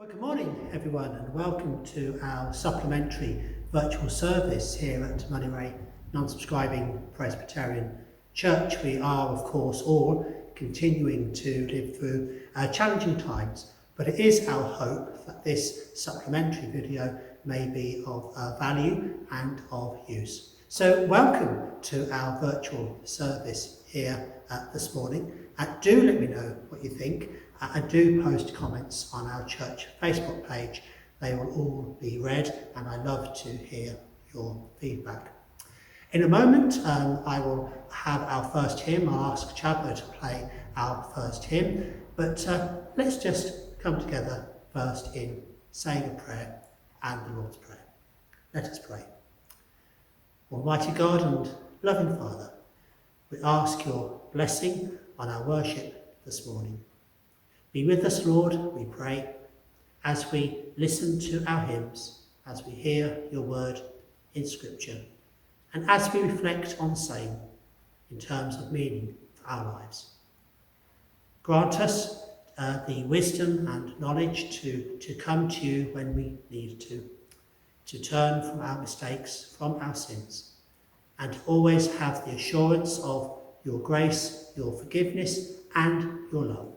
Well, good morning everyone and welcome to our supplementary virtual service here at Moneyreagh Non-Subscribing Presbyterian Church. We are of course all continuing to live through challenging times, but it is our hope that this supplementary video may be of value and of use. So welcome to our virtual service here this morning. Do let me know what you think. And do post comments on our church Facebook page. They will all be read and I love to hear your feedback. In a moment I will have our first hymn. I'll ask Chadler to play our first hymn, but let's just come together first in saying a prayer and the Lord's Prayer. Let us pray. Almighty God and loving Father, we ask your blessing on our worship this morning. Be with us, Lord, we pray, as we listen to our hymns, as we hear your word in Scripture, and as we reflect on same in terms of meaning for our lives. Grant us the wisdom and knowledge to come to you when we need to turn from our mistakes, from our sins, and to always have the assurance of your grace, your forgiveness, and your love,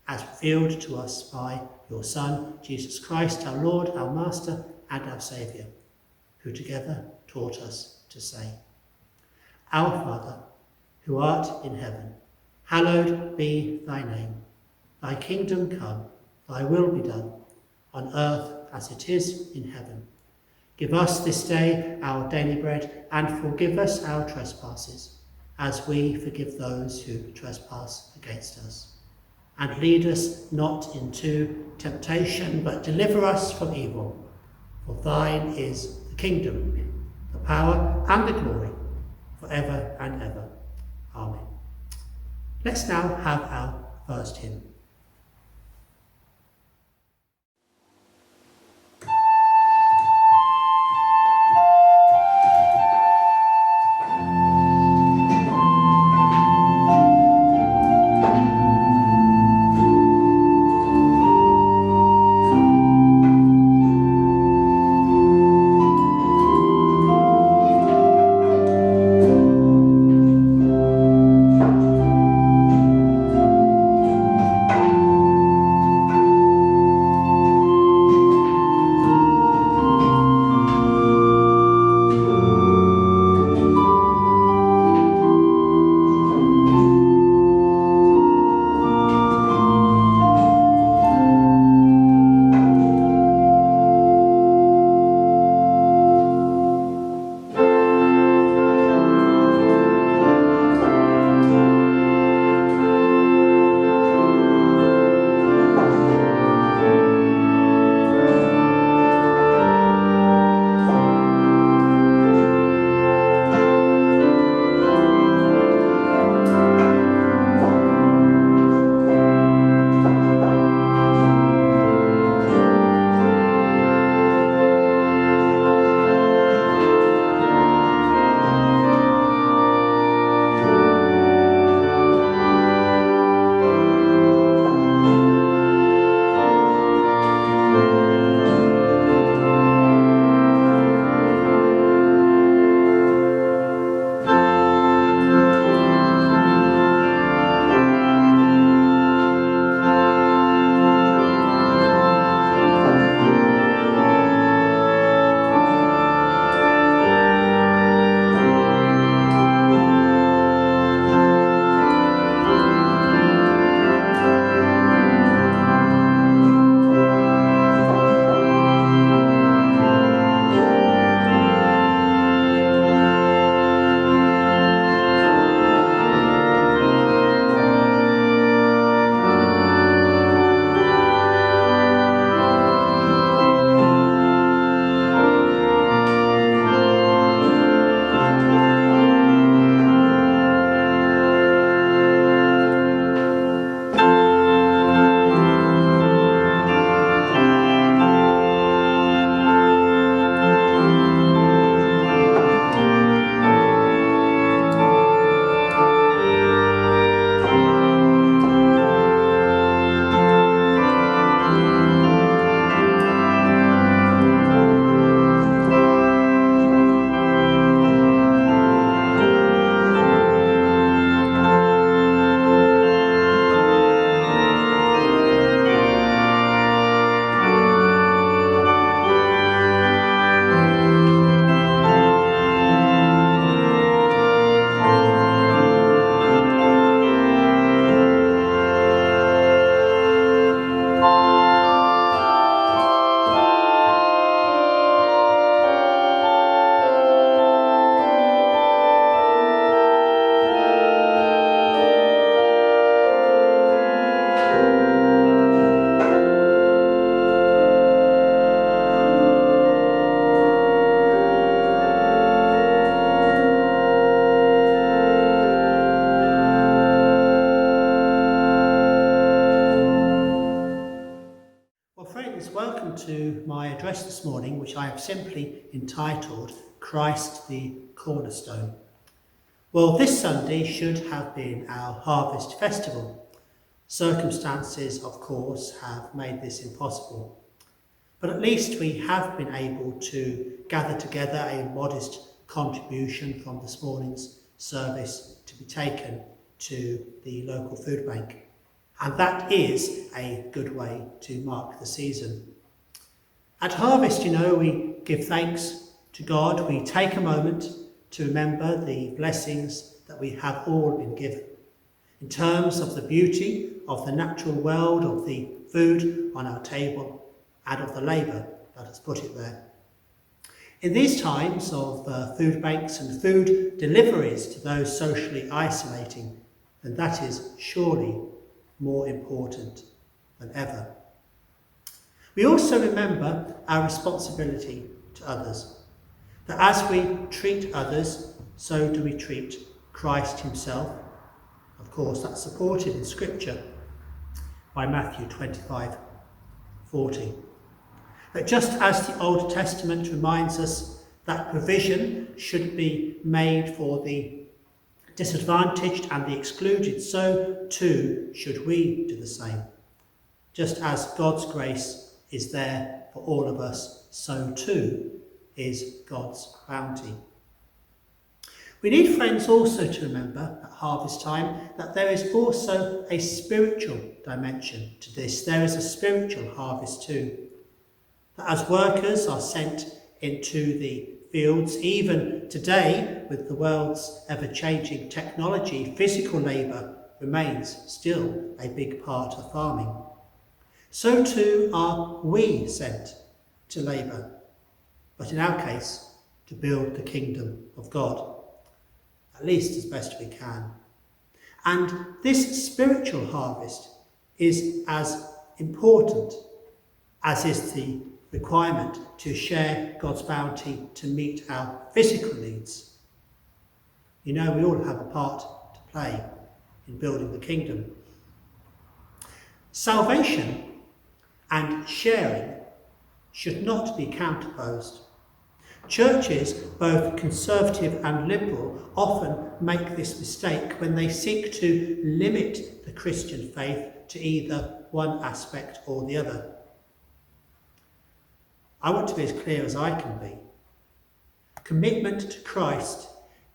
as revealed to us by your Son, Jesus Christ, our Lord, our Master, and our Saviour, who together taught us to say, Our Father, who art in heaven, hallowed be thy name. Thy kingdom come, thy will be done, on earth as it is in heaven. Give us this day our daily bread, and forgive us our trespasses, as we forgive those who trespass against us. And lead us not into temptation, but deliver us from evil. For thine is the kingdom, the power, and the glory, forever and ever. Amen. Let's now have our first hymn. friends, welcome to my address this morning, which I have simply entitled Christ the Cornerstone. Well, this Sunday should have been our Harvest Festival. Circumstances, of course, have made this impossible. But at least we have been able to gather together a modest contribution from this morning's service to be taken to the local food bank. And that is a good way to mark the season. At Harvest, we give thanks to God. We take a moment to remember the blessings that we have all been given in terms of the beauty of the natural world, of the food on our table, and of the labour that has put it there. In these times of food banks and food deliveries to those socially isolating, then that is surely more important than ever. We also remember our responsibility to others, that as we treat others, so do we treat Christ himself. Of course, that's supported in Scripture by Matthew 25:40. That just as the Old Testament reminds us that provision should be made for the disadvantaged and the excluded, so too should we do the same. Just as God's grace is there for all of us, so too is God's bounty. We need, friends, also to remember at harvest time that there is also a spiritual dimension to this. There is a spiritual harvest too. That as workers are sent into the fields, even today with the world's ever-changing technology, physical labour remains still a big part of farming. So too are we sent to labour, but in our case to build the kingdom of God, at least as best we can. And this spiritual harvest is as important as is the requirement to share God's bounty to meet our physical needs. We all have a part to play in building the kingdom. Salvation and sharing should not be counterposed. Churches, both conservative and liberal, often make this mistake when they seek to limit the Christian faith to either one aspect or the other. I want to be as clear as I can be. Commitment to Christ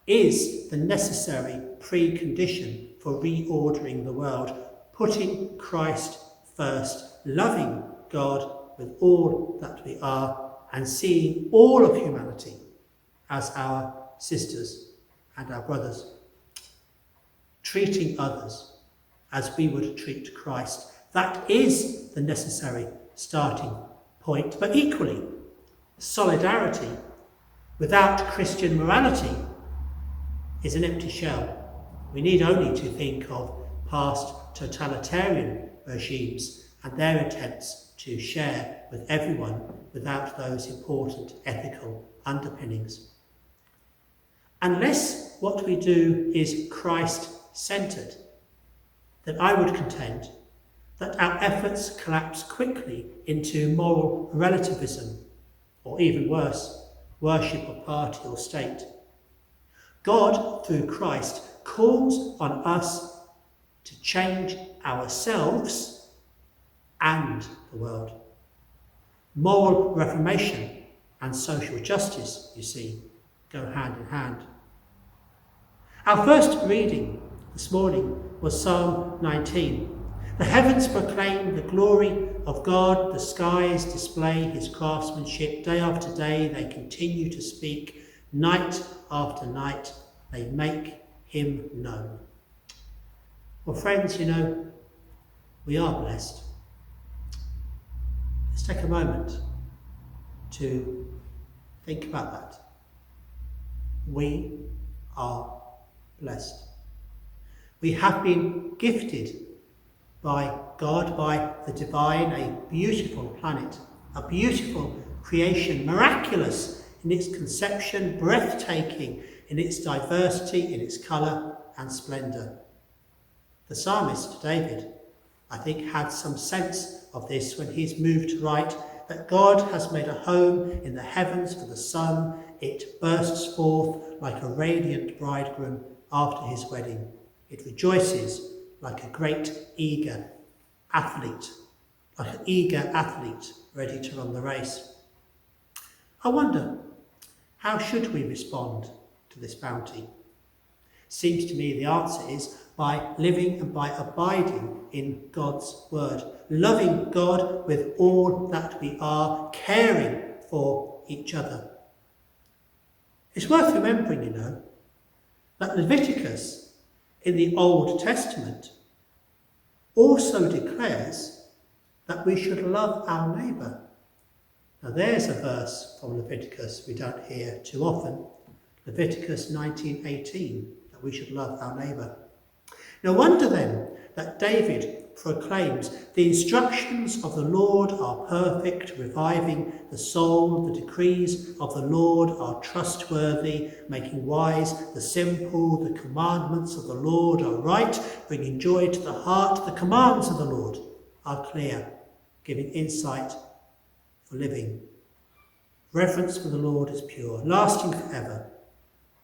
is the necessary precondition for reordering the world, putting Christ first, loving God with all that we are, and seeing all of humanity as our sisters and our brothers. Treating others as we would treat Christ. That is the necessary starting point. But equally, solidarity without Christian morality is an empty shell. We need only to think of past totalitarian regimes and their attempts to share with everyone without those important ethical underpinnings. Unless what we do is Christ-centred, then I would contend that our efforts collapse quickly into moral relativism, or even worse, worship of party or state. God, through Christ, calls on us to change ourselves and the world. Moral reformation and social justice, you see, go hand in hand. Our first reading this morning was Psalm 19. The heavens proclaim the glory of God, the skies display his craftsmanship. Day after day they continue to speak, night after night they make him known. Well, friends, we are blessed. Let's take a moment to think about that. We are blessed. We have been gifted by God, by the divine, a beautiful planet, a beautiful creation, miraculous in its conception, breathtaking in its diversity, in its colour and splendour. The psalmist, David, I think, had some sense of this when he's moved to write that God has made a home in the heavens for the sun. It bursts forth like a radiant bridegroom after his wedding. It rejoices like a great eager athlete, ready to run the race. I wonder, how should we respond to this bounty? Seems to me the answer is by living and by abiding in God's word, loving God with all that we are, caring for each other. It's worth remembering, that Leviticus in the Old Testament also declares that we should love our neighbour. Now there's a verse from Leviticus we don't hear too often, Leviticus 19:18, that we should love our neighbour. No wonder then that David proclaims, "The instructions of the Lord are perfect, reviving the soul. The decrees of the Lord are trustworthy, making wise the simple. The commandments of the Lord are right, bringing joy to the heart. The commands of the Lord are clear, giving insight for living. Reverence for the Lord is pure, lasting forever.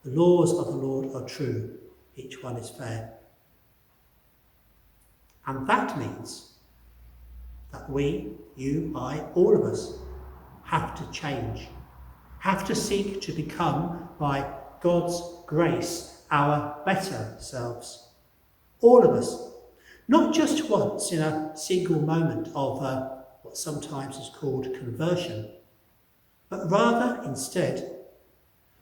The laws of the Lord are true, each one is fair." And that means that we, you, I, all of us, have to change, have to seek to become, by God's grace, our better selves. All of us. Not just once in a single moment of what sometimes is called conversion, but rather instead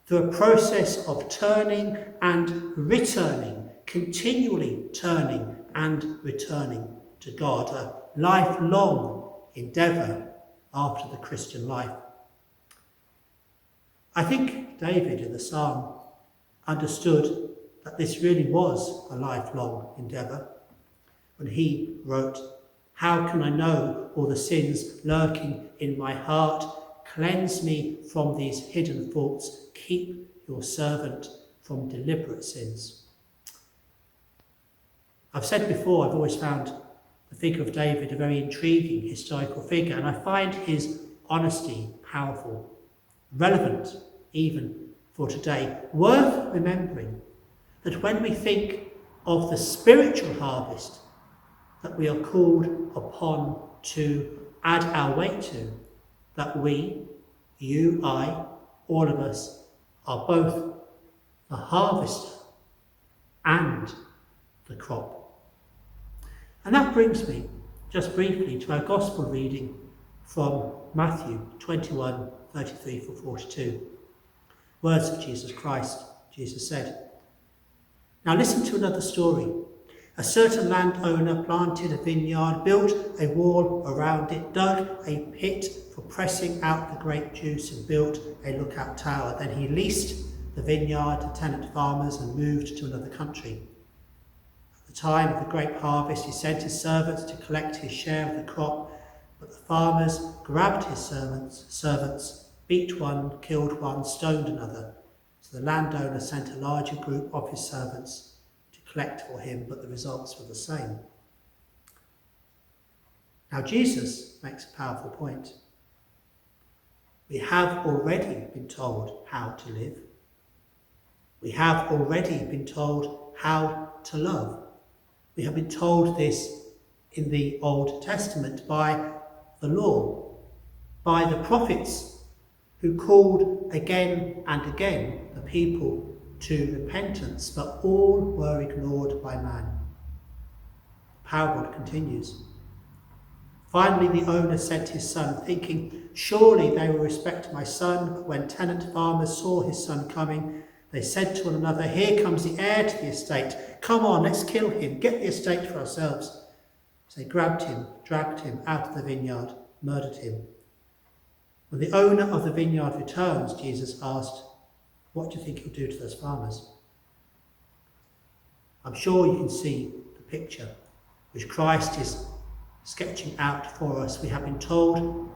through a process of turning and returning, continually turning and returning to God, a lifelong endeavour after the Christian life. I think David in the psalm understood that this really was a lifelong endeavour when he wrote, "How can I know all the sins lurking in my heart? Cleanse me from these hidden faults. Keep your servant from deliberate sins." I've said before, I've always found the figure of David a very intriguing historical figure, and I find his honesty powerful, relevant even for today. Worth remembering that when we think of the spiritual harvest that we are called upon to add our weight to, that we, you, I, all of us, are both the harvester and the crop. And that brings me, just briefly, to our Gospel reading from Matthew 21:33-42. Words of Jesus Christ. Jesus said, "Now listen to another story. A certain landowner planted a vineyard, built a wall around it, dug a pit for pressing out the grape juice, and built a lookout tower. Then he leased the vineyard to tenant farmers and moved to another country. At the time of the grape harvest, he sent his servants to collect his share of the crop, but the farmers grabbed his servants, beat one, killed one, stoned another. So the landowner sent a larger group of his servants to collect for him, but the results were the same." Now Jesus makes a powerful point. We have already been told how to live. We have already been told how to love. We have been told this in the Old Testament by the law, by the prophets who called again and again the people to repentance, but all were ignored by man. The parable continues. Finally, the owner sent his son, thinking, "Surely they will respect my son." But when tenant farmers saw his son coming, they said to one another, "Here comes the heir to the estate. Come on, let's kill him, get the estate for ourselves." So they grabbed him, dragged him out of the vineyard, murdered him. When the owner of the vineyard returns, Jesus asked, "What do you think he'll do to those farmers?" I'm sure you can see the picture which Christ is sketching out for us. We have been told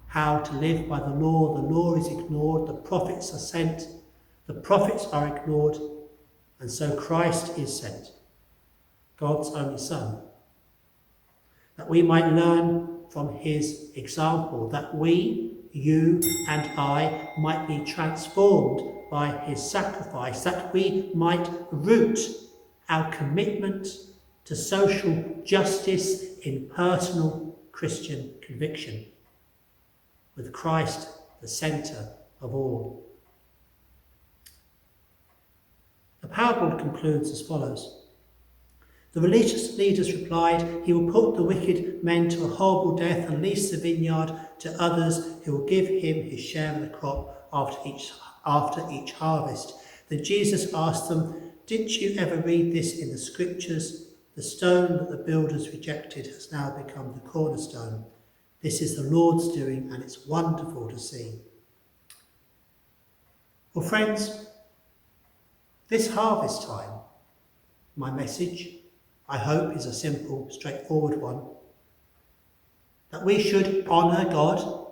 how to live by the law is ignored, the prophets are sent, the prophets are ignored, and so Christ is sent, God's only Son. that we might learn from his example, that we, you and I, might be transformed by his sacrifice, that we might root our commitment to social justice in personal Christian conviction, with Christ the centre of all. The parable concludes as follows. The religious leaders replied, "He will put the wicked men to a horrible death and lease the vineyard to others who will give him his share of the crop after each harvest." Then Jesus asked them, "Didn't you ever read this in the scriptures? The stone that the builders rejected has now become the cornerstone. This is the Lord's doing, and it's wonderful to see." Well, friends, this harvest time, my message, I hope, is a simple, straightforward one. That we should honour God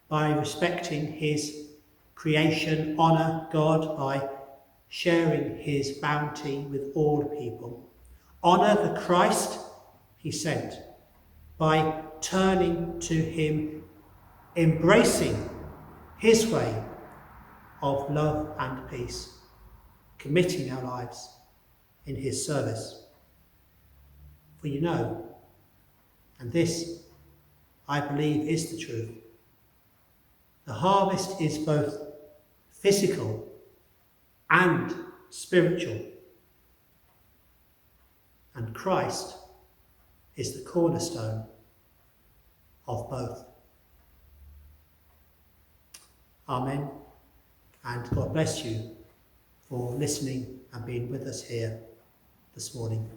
by respecting his creation, honour God by sharing his bounty with all people, honour the Christ he sent by turning to him, embracing his way of love and peace, committing our lives in his service. For you know, and this, I believe, is the truth, the harvest is both physical and spiritual, and Christ is the cornerstone of both. Amen, and God bless you for listening and being with us here this morning.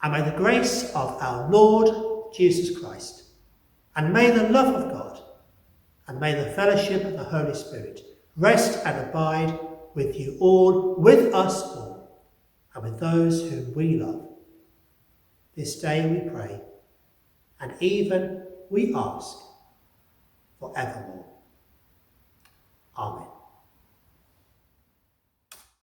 And may the grace of our Lord Jesus Christ, and may the love of God, and may the fellowship of the Holy Spirit rest and abide with you all, with us all, and with those whom we love. This day we pray, and even we ask for evermore. Amen.